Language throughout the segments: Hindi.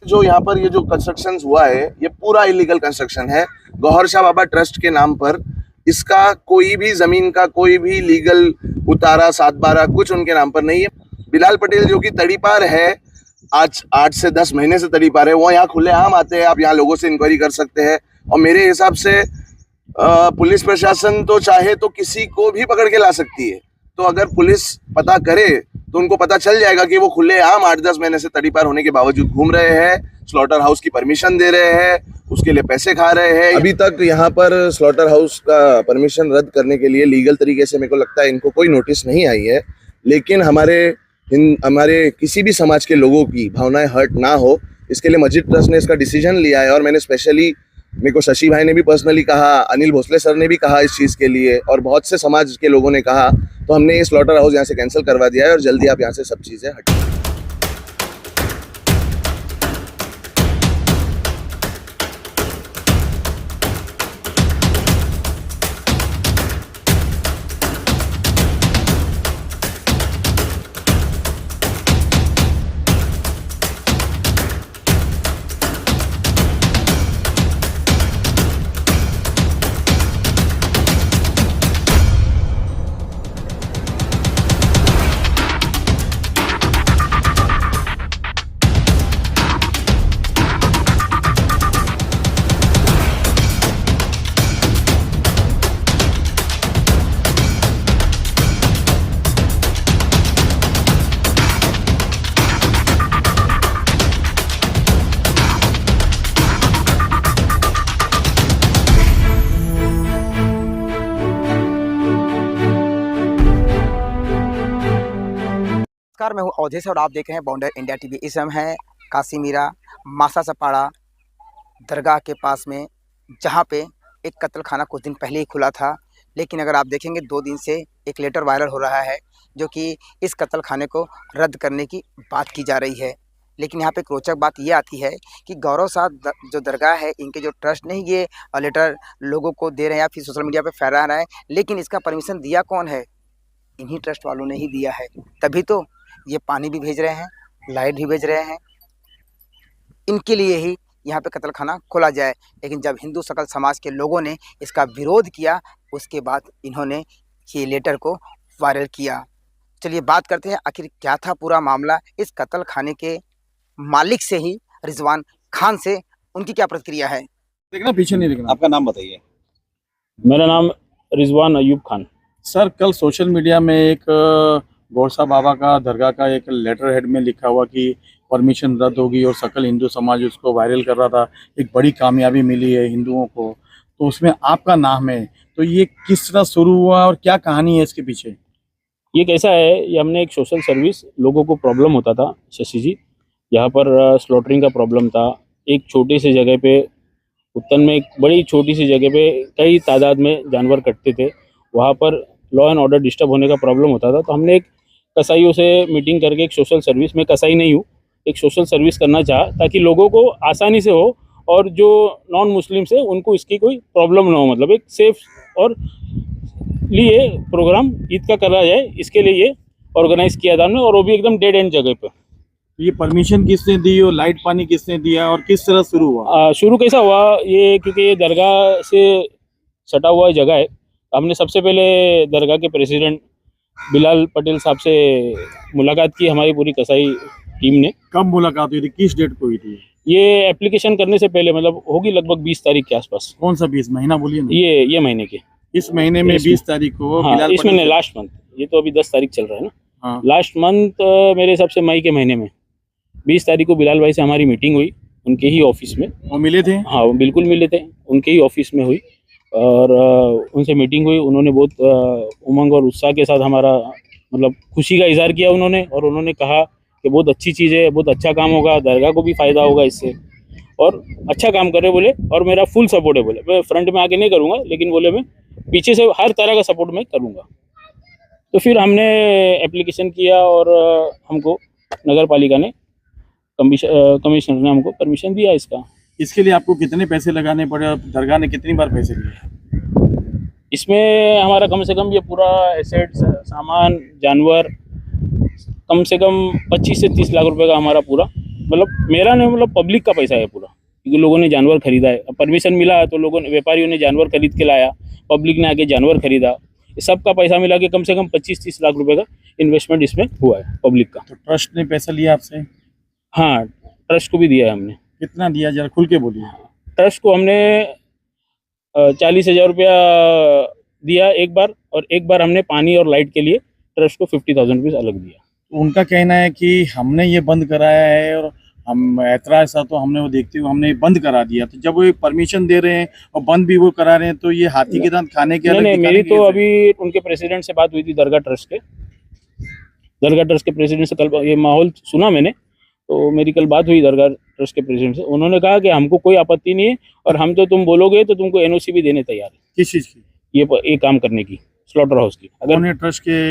जो यहाँ पर ये जो कंस्ट्रक्शन हुआ है ये पूरा इलीगल कंस्ट्रक्शन है। गौहर शाह बाबा ट्रस्ट के नाम पर इसका कोई भी जमीन का कोई भी लीगल उतारा 7/12 कुछ उनके नाम पर नहीं है। बिलाल पटेल जो कि तड़ीपार है, आज 8 से 10 महीने से तड़ीपार है, वो यहाँ खुलेआम आते हैं। आप यहाँ लोगों से इंक्वायरी कर सकते हैं। और मेरे हिसाब से पुलिस प्रशासन तो चाहे तो किसी को भी पकड़ के ला सकती है। तो अगर पुलिस पता करे तो उनको पता चल जाएगा कि वो खुलेआम 8-10 महीने से तड़ीपार होने के बावजूद घूम रहे हैं, स्लॉटर हाउस की परमिशन दे रहे हैं, उसके लिए पैसे खा रहे हैं। अभी तक यहाँ पर स्लॉटर हाउस का परमिशन रद्द करने के लिए लीगल तरीके से मेरे को लगता है इनको कोई नोटिस नहीं आई है। लेकिन हमारे किसी भी समाज के लोगों की भावनाएं हर्ट ना हो, इसके लिए मस्जिद ट्रस्ट ने इसका डिसीजन लिया है। और मैंने स्पेशली, मेरे को शशि भाई ने भी पर्सनली कहा, अनिल भोसले सर ने भी कहा इस चीज़ के लिए, और बहुत से समाज के लोगों ने कहा, तो हमने ये स्लॉटर हाउस यहाँ से कैंसिल करवा दिया है और जल्दी आप यहाँ से सब चीज़ें हटाएं। नमस्कार, मैं हूं अवधेश और आप देख रहे हैं बाउंडर इंडिया टीवी। इस समय है काशीमीरा मासा सपाड़ा दरगाह के पास में, जहां पे एक कत्ल खाना कुछ दिन पहले ही खुला था। लेकिन अगर आप देखेंगे 2 दिन से एक लेटर वायरल हो रहा है जो कि इस कत्ल खाने को रद्द करने की बात की जा रही है। लेकिन यहाँ पे एक रोचक बात ये आती है कि गौरव शाह जो दरगाह है, इनके जो ट्रस्ट ने ये लेटर लोगों को दे रहे हैं या फिर सोशल मीडिया पे फैला रहा है, लेकिन इसका परमिशन दिया कौन है? इन्हीं ट्रस्ट वालों ने ही दिया है। तभी तो ये पानी भी भेज रहे हैं, लाइट भी भेज रहे हैं, इनके लिए ही यहाँ पे कत्ल खाना खोला जाए। लेकिन जब हिंदू सकल समाज के लोगों ने इसका विरोध किया, उसके बाद इन्होंने ये लेटर को वायरल किया। चलिए बात करते हैं आखिर क्या था पूरा मामला। इस कत्ल खाने के मालिक से ही, रिजवान खान से, उनकी क्या प्रतिक्रिया है। देखना पीछे नहीं देखना। आपका नाम बताइए। मेरा नाम रिजवान अयूब खान। सर, कल सोशल मीडिया में एक गौहर शाह बाबा का दरगाह का एक लेटर हेड में लिखा हुआ कि परमिशन रद्द होगी और सकल हिंदू समाज उसको वायरल कर रहा था। एक बड़ी कामयाबी मिली है हिंदुओं को, तो उसमें आपका नाम है। तो ये किस तरह शुरू हुआ और क्या कहानी है इसके पीछे? ये कैसा है, ये हमने एक सोशल सर्विस, लोगों को प्रॉब्लम होता था शशि जी, यहाँ पर स्लॉटरिंग का प्रॉब्लम था। एक छोटी सी जगह पे, उत्तन में एक बड़ी छोटी सी जगह पे कई तादाद में जानवर कटते थे। वहाँ पर लॉ एंड ऑर्डर डिस्टर्ब होने का प्रॉब्लम होता था। तो हमने एक कसाईयों से मीटिंग करके एक सोशल सर्विस, मैं कसाई नहीं हूँ, एक सोशल सर्विस करना चाहा ताकि लोगों को आसानी से हो और जो नॉन मुस्लिम्स है उनको इसकी कोई प्रॉब्लम ना हो। मतलब एक सेफ और लिए प्रोग्राम ईद का करा जाए, इसके लिए ये ऑर्गेनाइज किया था हमने, और वो भी एकदम डेड एंड जगह पे। ये परमिशन किसने दी और लाइट पानी किसने दिया और किस तरह शुरू हुआ? शुरू कैसा हुआ ये, क्योंकि ये दरगाह से सटा हुआ जगह है। हमने सबसे पहले दरगाह के प्रेसिडेंट बिलाल पटेल साहब से मुलाकात की, हमारी पूरी कसाई टीम ने। कब मुलाकात हुई थी, किस डेट को हुई थी? ये एप्लीकेशन करने से पहले, मतलब होगी लगभग 20 तारीख के आसपास। कौन सा 20 महीना बोलिए ना? ये महीने के, इस महीने में 20 तारीख को? हाँ, इस महीने लास्ट मंथ, ये तो अभी 10 तारीख चल रहा है ना। हाँ। लास्ट मंथ मेरे हिसाब से मई के महीने में 20 तारीख को बिलाल भाई से हमारी मीटिंग हुई, उनके ही ऑफिस में। वो मिले थे? हाँ, वो बिल्कुल मिले थे, उनके ही ऑफिस में हुई और उनसे मीटिंग हुई। उन्होंने बहुत उमंग और उत्साह के साथ हमारा, मतलब खुशी का इजहार किया उन्होंने, और उन्होंने कहा कि बहुत अच्छी चीज़ है, बहुत अच्छा काम होगा, दरगाह को भी फ़ायदा होगा इससे, और अच्छा काम कर रहे बोले, और मेरा फुल सपोर्ट है बोले। मैं फ्रंट में आके नहीं करूँगा, लेकिन बोले मैं पीछे से हर तरह का सपोर्ट मैं करूँगा। तो फिर हमने एप्लीकेशन किया और हमको नगर पालिका ने, कमिश्नर ने हमको परमिशन दिया इसका। इसके लिए आपको कितने पैसे लगाने पड़े और दरगाह ने कितनी बार पैसे लिए? इसमें हमारा कम से कम ये पूरा एसेट्स, सामान, जानवर, कम से कम 25 से 30 लाख रुपए का हमारा पूरा मतलब मेरा नहीं, मतलब पब्लिक का पैसा है पूरा, क्योंकि लोगों ने जानवर खरीदा है। परमिशन मिला तो लोगों ने, व्यापारियों ने जानवर खरीद के लाया, पब्लिक ने आके जानवर खरीदा, सबका पैसा मिला के कम से कम 25-30 लाख रुपए का इन्वेस्टमेंट इसमें हुआ है पब्लिक का। तो ट्रस्ट ने पैसा लिया आपसे? हाँ, ट्रस्ट को भी दिया है हमने। कितना दिया, जरा खुल के बोलिए। ट्रस्ट को हमने 40,000 रुपया दिया एक बार, और एक बार हमने पानी और लाइट के लिए ट्रस्ट को 50,000 रुपीज़ अलग दिया। तो उनका कहना है कि हमने ये बंद कराया है और हम ऐतराज था तो हमने वो देखते हुए हमने ये बंद करा दिया। तो जब वो परमिशन दे रहे हैं और बंद भी वो करा रहे हैं तो ये हाथी के दांत खाने के नहीं, मेरी तो अभी उनके प्रेसिडेंट से बात हुई थी, दरगाह ट्रस्ट के प्रेसिडेंट से। कल ये माहौल सुना मैंने, तो मेरी कल बात हुई दरगाह ट्रस्ट के प्रेसिडेंट से। उन्होंने कहा कि हमको कोई आपत्ति नहीं है, और हम तो तुम बोलोगे तो तुमको एनओसी भी देने तैयार है। किस चीज़ की? ये काम करने की, स्लॉटर हाउस की। अगर ट्रस्ट के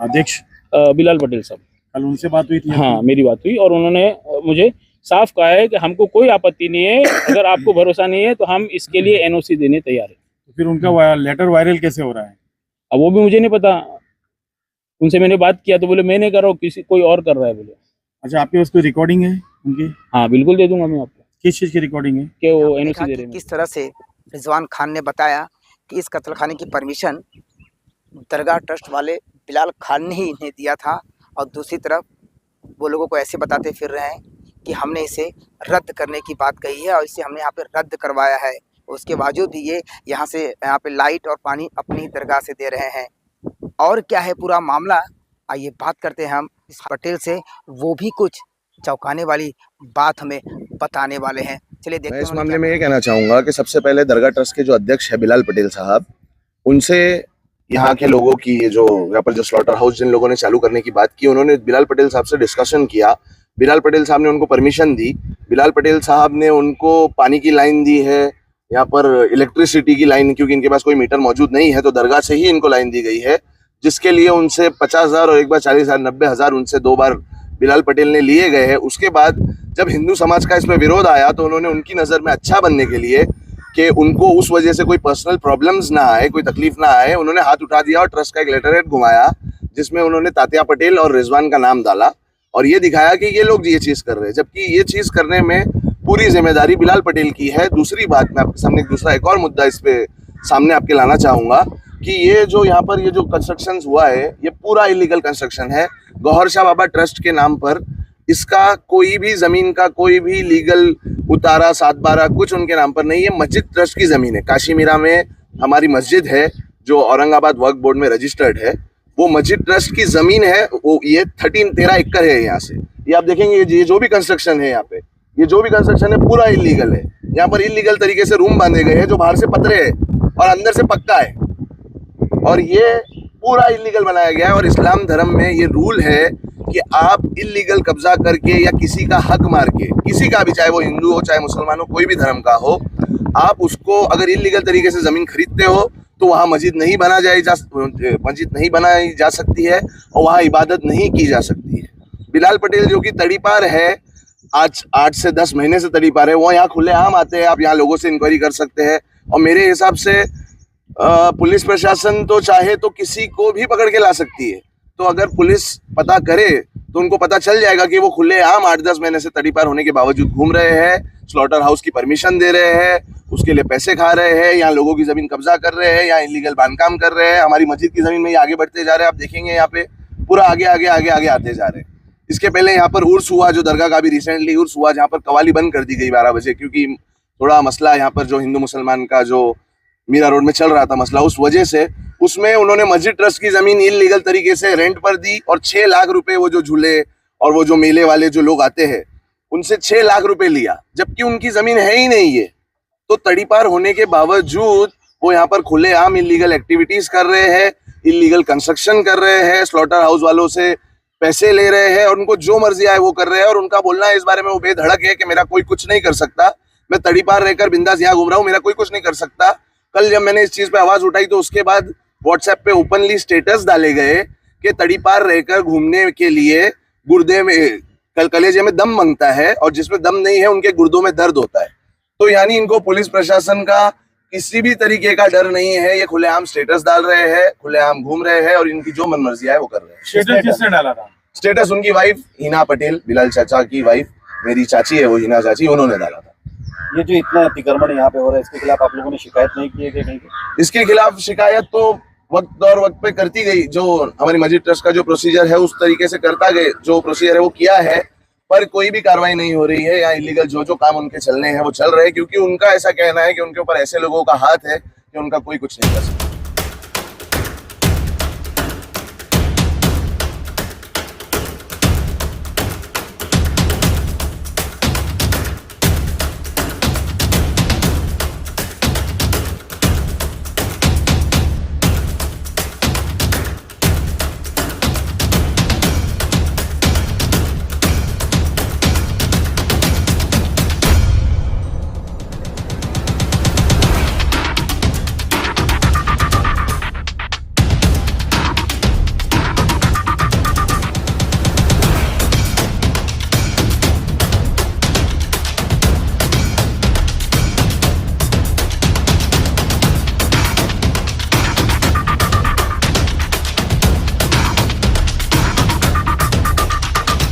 अध्यक्ष बिलाल पटेल साहब, कल उनसे बात हुई थी? हाँ, मेरी बात हुई, और उन्होंने मुझे साफ कहा है कि हमको कोई आपत्ति नहीं है, अगर आपको भरोसा नहीं है तो हम इसके लिए एनओसी देने तैयार है। तो फिर उनका लेटर वायरल कैसे हो रहा है? अब वो भी मुझे नहीं पता, उनसे मैंने बात किया तो बोले मैं नहीं कर रहा हूँ, किसी कोई और कर रहा है बोले। अच्छा, आपके पास कोई रिकॉर्डिंग है उनकी? हाँ, बिल्कुल दे दूंगा मैं आपको। किस चीज़ की रिकॉर्डिंग है? कि वो आपने एनओसी कहा दे कि रहे हैं। किस तरह से रिजवान खान ने बताया कि इस कत्लखाने की परमिशन दरगाह ट्रस्ट वाले बिलाल खान ने ही इन्हें दिया था, और दूसरी तरफ वो लोगों को ऐसे बताते फिर रहे हैं कि हमने इसे रद्द करने की बात कही है और इसे हमने यहाँ पे रद्द करवाया है। उसके बावजूद भी ये यहाँ पे लाइट और पानी अपनी दरगाह से दे रहे हैं। और क्या है पूरा मामला, आइए बात करते हैं हम इस पटेल से, वो भी कुछ चौंकाने वाली बात हमें बताने वाले हैं। चलिए देखते मैं हैं इस उन्होंने मामले क्या में ये कहना चाहूँगा कि सबसे पहले दरगाह ट्रस्ट के जो अध्यक्ष है बिलाल पटेल साहब, उनसे यहाँ के लोगों की ये जो यहाँ पर जो स्लॉटर हाउस जिन लोगों ने चालू करने की बात की, उन्होंने बिलाल पटेल साहब से डिस्कशन किया। बिलाल पटेल साहब ने उनको परमिशन दी। बिलाल पटेल साहब ने उनको पानी की लाइन दी है, यहाँ पर इलेक्ट्रिसिटी की लाइन, क्योंकि इनके पास कोई मीटर मौजूद नहीं है तो दरगाह से ही इनको लाइन दी गई है, जिसके लिए उनसे 50,000 और एक बार 40,000, 90,000 उनसे 2 बार बिलाल पटेल ने लिए गए हैं। उसके बाद जब हिंदू समाज का इसमें विरोध आया तो उन्होंने उनकी नज़र में अच्छा बनने के लिए कि उनको उस वजह से कोई पर्सनल प्रॉब्लम्स ना आए, कोई तकलीफ ना आए, उन्होंने हाथ उठा दिया और ट्रस्ट का एक लेटरहेड घुमाया जिसमें उन्होंने तात्या पटेल और रिजवान का नाम डाला और ये दिखाया कि ये लोग ये चीज़ कर रहे हैं, जबकि ये चीज़ करने में पूरी जिम्मेदारी बिलाल पटेल की है। दूसरी बात, मैं आपके सामने एक और मुद्दा इस पे सामने आपके लाना चाहूँगा कि ये जो यहाँ पर ये जो कंस्ट्रक्शन हुआ है ये पूरा इलीगल कंस्ट्रक्शन है। गौहर शाह बाबा ट्रस्ट के नाम पर इसका कोई भी ज़मीन का कोई भी लीगल उतारा 7/12 कुछ उनके नाम पर नहीं है। मस्जिद ट्रस्ट की ज़मीन है। काशी मीरा में हमारी मस्जिद है जो औरंगाबाद वक्फ बोर्ड में रजिस्टर्ड है, वो मस्जिद ट्रस्ट की ज़मीन है। वो ये 13 एकड़ है। यहाँ से ये आप देखेंगे, ये जो भी कंस्ट्रक्शन है यहाँ पे, ये जो भी कंस्ट्रक्शन है पूरा इलीगल है। यहाँ पर इलीगल तरीके से रूम बांधे गए हैं जो बाहर से पतरे है और अंदर से पक्का है, और ये पूरा इलीगल बनाया गया है। और इस्लाम धर्म में ये रूल है कि आप इलीगल कब्जा करके या किसी का हक मार के, किसी का भी, चाहे वो हिंदू हो चाहे मुसलमान हो, कोई भी धर्म का हो, आप उसको अगर इलीगल तरीके से ज़मीन खरीदते हो तो वहाँ मस्जिद नहीं बनाई जा सकती है और वहाँ इबादत नहीं की जा सकती है। बिलाल पटेल जो कि तड़ीपार है, आज 8 से 10 महीने से तड़ीपार है, वो यहाँ खुलेआम आते हैं, आप यहाँ लोगों से इंक्वायरी कर सकते हैं। और मेरे हिसाब से पुलिस प्रशासन तो चाहे तो किसी को भी पकड़ के ला सकती है। तो अगर पुलिस पता करे तो उनको पता चल जाएगा कि वो खुलेआम 8-10 महीने से तड़ीपार होने के बावजूद घूम रहे हैं, स्लॉटर हाउस की परमिशन दे रहे हैं, उसके लिए पैसे खा रहे हैं, यहाँ लोगों की ज़मीन कब्जा कर रहे हैं, यहाँ इलीगल बांधकाम कर रहे हैं। हमारी मस्जिद की ज़मीन में ये आगे बढ़ते जा रहे हैं, आप देखेंगे यहाँ पे पूरा आगे आगे आगे आगे आते जा रहे हैं। इसके पहले यहाँ पर उर्स हुआ, जो दरगाह का भी रिसेंटली उर्स हुआ, जहाँ पर कवाली बंद कर दी गई 12 बजे, क्योंकि थोड़ा मसला यहाँ पर जो हिंदू मुसलमान का जो मीरा रोड में चल रहा था मसला, उस वजह से उसमें उन्होंने मस्जिद ट्रस्ट की ज़मीन इलीगल तरीके से रेंट पर दी और 6 लाख रुपए वो जो झूले और वो जो मेले वाले जो लोग आते हैं उनसे 6 लाख रुपए लिया, जबकि उनकी ज़मीन है ही नहीं है। तो तड़ीपार होने के बावजूद वो यहाँ पर खुलेआम इलीगल एक्टिविटीज़ कर रहे हैं, इलीगल कंस्ट्रक्शन कर रहे हैं, स्लॉटर हाउस वालों से पैसे ले रहे हैं और उनको जो मर्जी आए वो कर रहे हैं। और उनका बोलना है इस बारे में वो बेधड़क है कि मेरा कोई कुछ नहीं कर सकता, मैं तड़ीपार रहकर बिंदास यहाँ घूम रहा हूँ, मेरा कोई कुछ नहीं कर सकता। कल जब मैंने इस चीज़ पे आवाज़ उठाई तो उसके बाद व्हाट्सएप पे ओपनली स्टेटस डाले गए कि तड़ीपार रहकर घूमने के लिए गुर्दे में कलेजे में दम मांगता है और जिसमें दम नहीं है उनके गुर्दों में दर्द होता है। तो यानी इनको पुलिस प्रशासन का किसी भी तरीके का डर नहीं है, ये खुलेआम स्टेटस डाल रहे हैं, खुलेआम घूम रहे हैं और इनकी जो मनमर्जी है वो कर रहे हैं। स्टेटस किसने डाला था? स्टेटस उनकी वाइफ हिना पटेल, बिलाल चाचा की वाइफ, मेरी चाची है वो हिना चाची, उन्होंने डाला था। ये जो इतना अतिक्रमण यहाँ पे हो रहा है इसके खिलाफ आप लोगों ने शिकायत नहीं की है क्या कहीं पे? इसके खिलाफ शिकायत तो वक्त और वक्त पे करती गई, जो हमारी मस्जिद ट्रस्ट का जो प्रोसीजर है उस तरीके से करता गए, जो प्रोसीजर है वो किया है, पर कोई भी कार्रवाई नहीं हो रही है। यहाँ इलीगल जो काम उनके चलने हैं वो चल रहे हैं, क्योंकि उनका ऐसा कहना है कि उनके ऊपर ऐसे लोगों का हाथ है कि उनका कोई कुछ नहीं कर सकता।